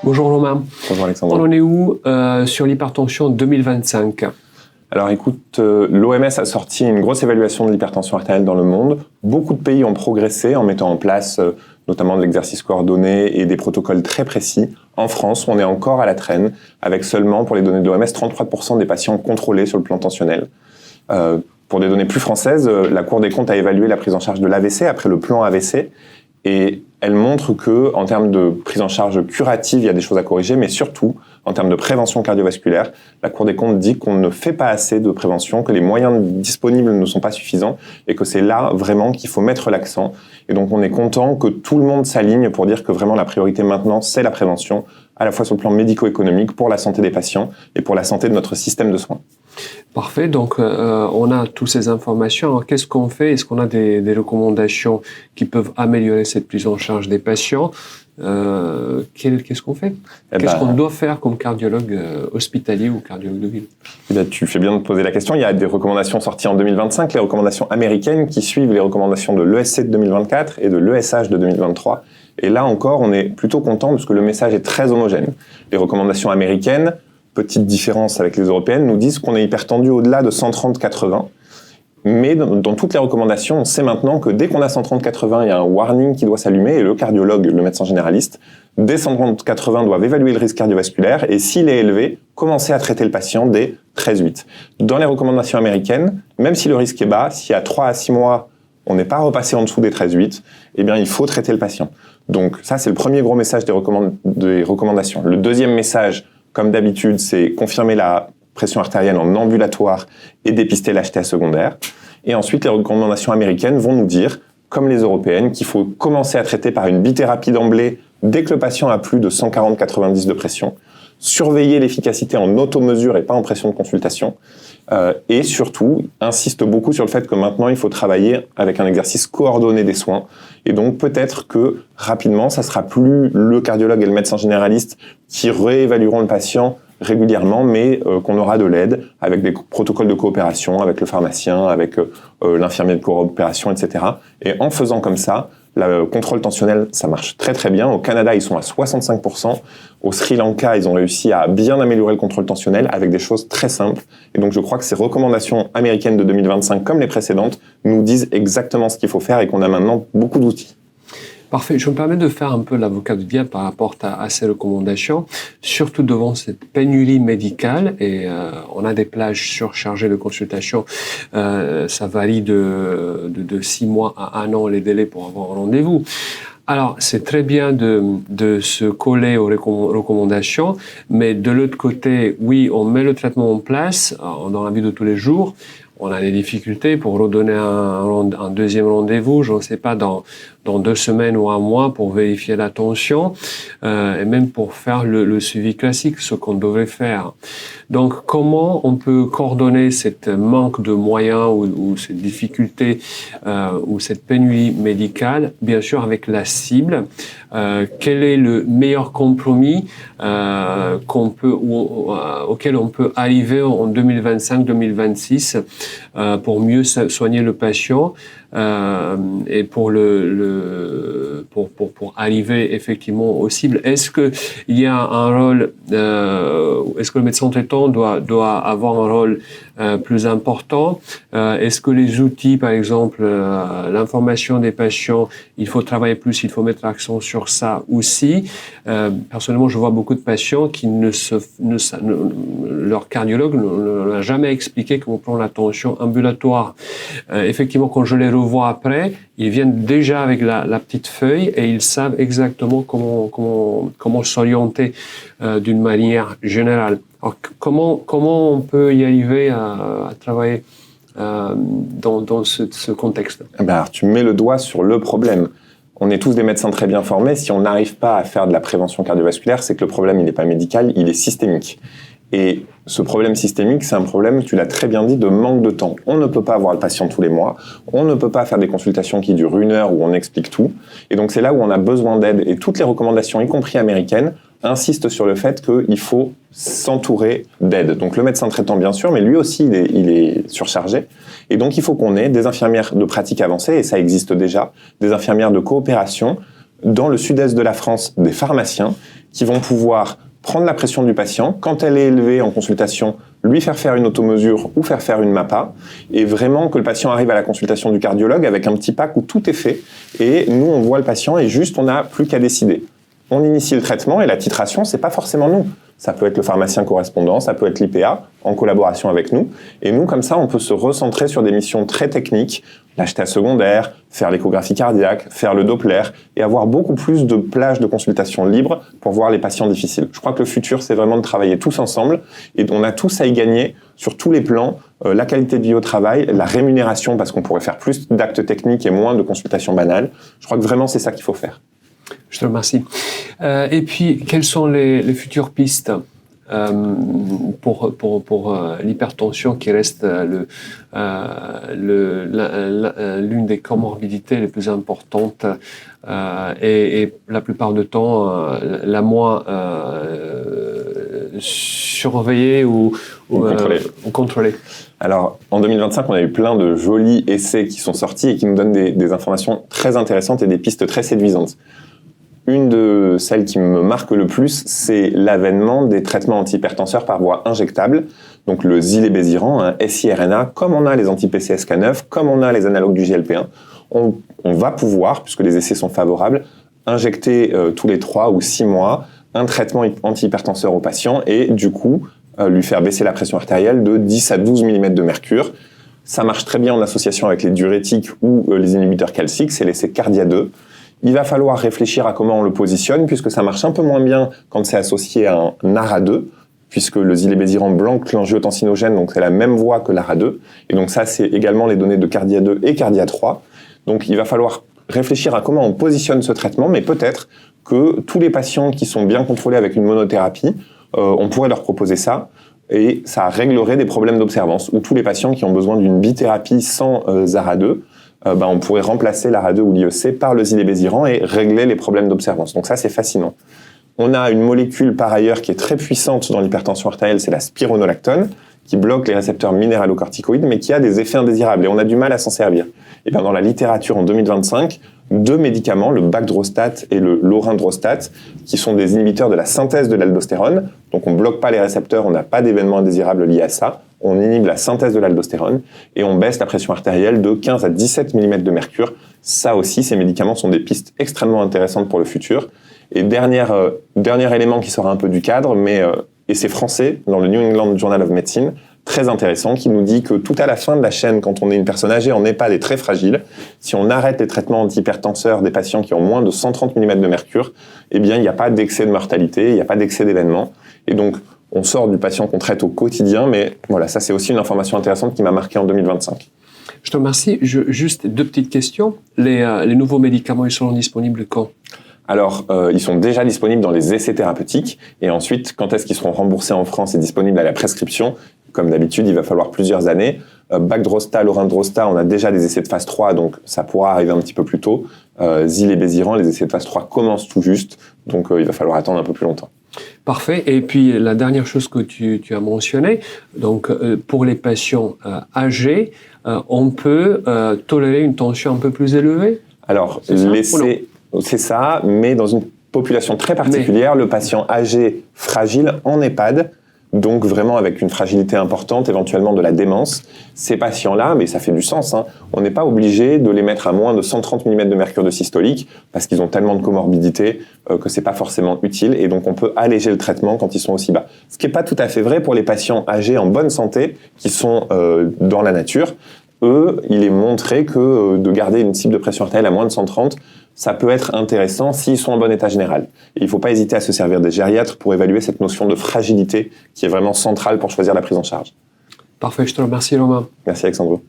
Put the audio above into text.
Bonjour Romain. Bonjour Alexandre. On en est où sur l'hypertension 2025 ? Alors écoute, l'OMS a sorti une grosse évaluation de l'hypertension artérielle dans le monde. Beaucoup de pays ont progressé en mettant en place notamment de l'exercice coordonné et des protocoles très précis. En France, on est encore à la traîne, avec seulement, pour les données de l'OMS, 33% des patients contrôlés sur le plan tensionnel. Pour des données plus françaises, la Cour des comptes a évalué la prise en charge de l'AVC après le plan AVC, et elle montre que, en termes de prise en charge curative, il y a des choses à corriger, mais surtout, en termes de prévention cardiovasculaire, la Cour des comptes dit qu'on ne fait pas assez de prévention, que les moyens disponibles ne sont pas suffisants, et que c'est là vraiment qu'il faut mettre l'accent. Et donc on est content que tout le monde s'aligne pour dire que vraiment la priorité maintenant, c'est la prévention, à la fois sur le plan médico-économique, pour la santé des patients et pour la santé de notre système de soins. Parfait, donc on a toutes ces informations. Alors, qu'est-ce qu'on fait ? Est-ce qu'on a des recommandations qui peuvent améliorer cette prise en charge des patients ? Qu'est-ce qu'on fait ? Qu'est-ce qu'on doit faire comme cardiologue hospitalier ou cardiologue de ville ? Tu fais bien de poser la question. Il y a des recommandations sorties en 2025, les recommandations américaines qui suivent les recommandations de l'ESC de 2024 et de l'ESH de 2023. Et là encore, on est plutôt content parce que le message est très homogène. Les recommandations américaines, petite différence avec les européennes, nous disent qu'on est hypertendu au-delà de 130-80. Mais dans toutes les recommandations, on sait maintenant que dès qu'on a 130-80, il y a un warning qui doit s'allumer et le cardiologue, le médecin généraliste, dès 130-80 doivent évaluer le risque cardiovasculaire et s'il est élevé, commencer à traiter le patient dès 13-8. Dans les recommandations américaines, même si le risque est bas, s'il y a 3 à 6 mois, on n'est pas repassé en dessous des 13-8, eh bien il faut traiter le patient. Donc ça, c'est le premier gros message des recommandations. Le deuxième message, comme d'habitude, c'est confirmer la pression artérielle en ambulatoire et dépister l'HTA secondaire. Et ensuite, les recommandations américaines vont nous dire, comme les européennes, qu'il faut commencer à traiter par une bithérapie d'emblée dès que le patient a plus de 140-90 de pression, surveiller l'efficacité en automesure et pas en pression de consultation, et surtout, insiste beaucoup sur le fait que maintenant, il faut travailler avec un exercice coordonné des soins. Et donc, peut-être que rapidement, ça sera plus le cardiologue et le médecin généraliste qui réévalueront le patient régulièrement, mais qu'on aura de l'aide avec des protocoles de coopération, avec le pharmacien, avec l'infirmier de coopération, etc. Et en faisant comme ça, le contrôle tensionnel, ça marche très très bien. Au Canada, ils sont à 65%. Au Sri Lanka, ils ont réussi à bien améliorer le contrôle tensionnel avec des choses très simples. Et donc, je crois que ces recommandations américaines de 2025, comme les précédentes, nous disent exactement ce qu'il faut faire et qu'on a maintenant beaucoup d'outils. Parfait. Je me permets de faire un peu l'avocat du diable par rapport à ces recommandations, surtout devant cette pénurie médicale. Et on a des plages surchargées de consultation. Ça varie de 6 mois à 1 an les délais pour avoir un rendez-vous. Alors, c'est très bien de se coller aux recommandations, mais de l'autre côté, oui, on met le traitement en place dans la vie de tous les jours. On a des difficultés pour redonner un deuxième rendez-vous, je ne sais pas, dans 2 semaines ou 1 mois pour vérifier la tension et même pour faire le suivi classique, ce qu'on devrait faire. Donc, comment on peut coordonner cette manque de moyens ou cette difficulté ou cette pénurie médicale, bien sûr avec la cible. Quel est le meilleur compromis auquel on peut arriver en 2025-2026 pour mieux soigner le patient et pour arriver effectivement aux cibles. Est-ce que il y a un rôle, est-ce que le médecin traitant doit avoir un rôle plus important? Est-ce que les outils, par exemple, l'information des patients, il faut travailler plus, il faut mettre l'accent sur ça aussi. Personnellement, je vois beaucoup de patients qui leur cardiologue ne l'a jamais expliqué comment prendre la tension ambulatoire. Effectivement, quand je les revois après, ils viennent déjà avec la petite feuille et ils savent exactement comment s'orienter d'une manière générale. Alors, comment on peut y arriver à travailler dans ce contexte? Alors, tu mets le doigt sur le problème. On est tous des médecins très bien formés. Si on n'arrive pas à faire de la prévention cardiovasculaire, c'est que le problème, il n'est pas médical, il est systémique. Et ce problème systémique, c'est un problème, tu l'as très bien dit, de manque de temps. On ne peut pas voir le patient tous les mois, on ne peut pas faire des consultations qui durent 1 heure où on explique tout. Et donc c'est là où on a besoin d'aide. Et toutes les recommandations, y compris américaines, insistent sur le fait qu'il faut s'entourer d'aide. Donc le médecin traitant, bien sûr, mais lui aussi, il est surchargé. Et donc il faut qu'on ait des infirmières de pratique avancée, et ça existe déjà, des infirmières de coopération, dans le sud-est de la France, des pharmaciens qui vont pouvoir prendre la pression du patient, quand elle est élevée en consultation, lui faire une automesure ou faire une MAPA, et vraiment que le patient arrive à la consultation du cardiologue avec un petit pack où tout est fait, et nous on voit le patient et juste on n'a plus qu'à décider. On initie le traitement et la titration, c'est pas forcément nous. Ça peut être le pharmacien correspondant, ça peut être l'IPA en collaboration avec nous. Et nous, comme ça, on peut se recentrer sur des missions très techniques, l'HTA secondaire, faire l'échographie cardiaque, faire le Doppler et avoir beaucoup plus de plages de consultation libres pour voir les patients difficiles. Je crois que le futur, c'est vraiment de travailler tous ensemble et on a tous à y gagner sur tous les plans, la qualité de vie au travail, la rémunération parce qu'on pourrait faire plus d'actes techniques et moins de consultations banales. Je crois que vraiment, c'est ça qu'il faut faire. Je te remercie. Et puis, quelles sont les futures pistes pour l'hypertension qui reste l'une des comorbidités les plus importantes et la plupart du temps la moins surveillée ou contrôlée. Alors, en 2025, on a eu plein de jolis essais qui sont sortis et qui nous donnent des informations très intéressantes et des pistes très séduisantes. Une de celles qui me marque le plus, c'est l'avènement des traitements antihypertenseurs par voie injectable, donc le zilebesiran, un siRNA, comme on a les anti-PCSK9, comme on a les analogues du GLP-1. On va pouvoir, puisque les essais sont favorables, injecter tous les 3 ou 6 mois un traitement antihypertenseur au patient et du coup lui faire baisser la pression artérielle de 10 à 12 mm de mercure. Ça marche très bien en association avec les diurétiques ou les inhibiteurs calciques, c'est l'essai Cardia-2. Il va falloir réfléchir à comment on le positionne, puisque ça marche un peu moins bien quand c'est associé à un ARA2, puisque le zilebesiran bloque l'angiotensinogène, donc c'est la même voie que l'ARA2. Et donc ça, c'est également les données de Cardia-2 et Cardia-3. Donc il va falloir réfléchir à comment on positionne ce traitement, mais peut-être que tous les patients qui sont bien contrôlés avec une monothérapie, on pourrait leur proposer ça, et ça réglerait des problèmes d'observance, ou tous les patients qui ont besoin d'une bithérapie sans ARA2, on pourrait remplacer l'ARA2 ou l'IEC par le zilebesiran et régler les problèmes d'observance. Donc ça, c'est fascinant. On a une molécule par ailleurs qui est très puissante dans l'hypertension artérielle, c'est la spironolactone, qui bloque les récepteurs minéralocorticoïdes, mais qui a des effets indésirables et on a du mal à s'en servir. Et bien dans la littérature en 2025, 2 médicaments, le bagdrostat et le lorindrostat, qui sont des inhibiteurs de la synthèse de l'aldostérone. Donc on ne bloque pas les récepteurs, on n'a pas d'événements indésirables liés à ça. On inhibe la synthèse de l'aldostérone et on baisse la pression artérielle de 15 à 17 mm de mercure. Ça aussi, ces médicaments sont des pistes extrêmement intéressantes pour le futur. Et dernier élément qui sort un peu du cadre, et c'est français, dans le New England Journal of Medicine, très intéressant, qui nous dit que tout à la fin de la chaîne, quand on est une personne âgée en EHPAD et très fragile, si on arrête les traitements antihypertenseurs des patients qui ont moins de 130 mm de mercure, eh bien, il n'y a pas d'excès de mortalité, il n'y a pas d'excès d'événements. Et donc, on sort du patient qu'on traite au quotidien, mais voilà, ça c'est aussi une information intéressante qui m'a marqué en 2025. Je te remercie. Juste 2 petites questions. Les nouveaux médicaments, ils seront disponibles quand ? Alors, ils sont déjà disponibles dans les essais thérapeutiques, et ensuite, quand est-ce qu'ils seront remboursés en France et disponibles à la prescription ? Comme d'habitude, il va falloir plusieurs années. Bagdrostat, lorindrostat, on a déjà des essais de phase 3, donc ça pourra arriver un petit peu plus tôt. Zilebesiran, les essais de phase 3 commencent tout juste, donc il va falloir attendre un peu plus longtemps. Parfait. Et puis la dernière chose que tu as mentionné, donc pour les patients âgés, on peut tolérer une tension un peu plus élevée ? Alors, l'essai, c'est ça, mais dans une population très particulière, le patient âgé fragile en EHPAD, donc vraiment avec une fragilité importante, éventuellement de la démence. Ces patients-là, mais ça fait du sens, on n'est pas obligé de les mettre à moins de 130 mm de mercure de systolique parce qu'ils ont tellement de comorbidités que c'est pas forcément utile et donc on peut alléger le traitement quand ils sont aussi bas. Ce qui n'est pas tout à fait vrai pour les patients âgés en bonne santé qui sont dans la nature. Eux, il est montré que de garder une cible de pression artérielle à moins de 130, ça peut être intéressant s'ils sont en bon état général. Et il ne faut pas hésiter à se servir des gériatres pour évaluer cette notion de fragilité qui est vraiment centrale pour choisir la prise en charge. Parfait, je te remercie Romain. Merci Alexandre.